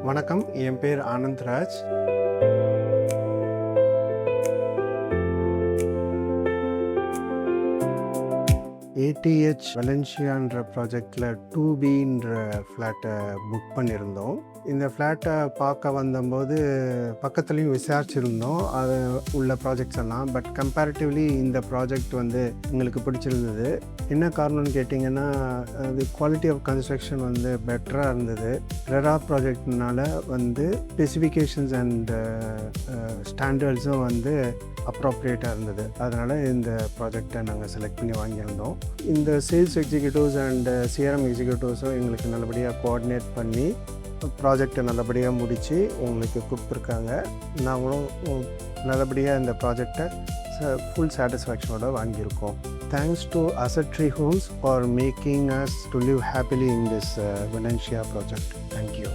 வணக்கம், என் பேர் ஆனந்த்ராஜ். ATH Valenciaன்ற ப்ராஜெக்டில் 2Bன்ற ஃப்ளாட்டை புக் பண்ணியிருந்தோம். இந்த ஃப்ளாட்டை பார்க்க வந்தபோது பக்கத்துலேயும் விசாரிச்சுருந்தோம் அது உள்ள ப்ராஜெக்ட்ஸ் எல்லாம். பட் கம்பேரிட்டிவ்லி இந்த ப்ராஜெக்ட் வந்து எங்களுக்கு பிடிச்சிருந்தது. என்ன காரணம்னு கேட்டிங்கன்னா, அது குவாலிட்டி ஆஃப் கன்ஸ்ட்ரக்ஷன் வந்து பெட்டராக இருந்தது. ரெரா ப்ராஜெக்ட்னால வந்து ஸ்பெசிஃபிகேஷன்ஸ் அண்ட் ஸ்டாண்டர்ட்ஸும் வந்து அப்ராப்ரியேட்டாக இருந்தது. அதனால் இந்த ப்ராஜெக்டை நாங்கள் செலக்ட் பண்ணி வாங்கியிருந்தோம். இந்த சேல்ஸ் எக்ஸிக்யூட்டிவ்ஸ் அண்ட் CRM எக்ஸிக்யூட்டிவ்ஸும் எங்களுக்கு நல்லபடியாக கோஆர்டினேட் பண்ணி ப்ராஜெக்டை நல்லபடியாக முடித்து உங்களுக்கு கொடுத்துருக்காங்க. நாங்களும் நல்லபடியாக இந்த ப்ராஜெக்டை ஃபுல் சாட்டிஸ்ஃபேக்ஷனோட வாங்கியிருக்கோம். Thanks to Asset Tree Homes for making us to live happily in this Valencia project. Thank you.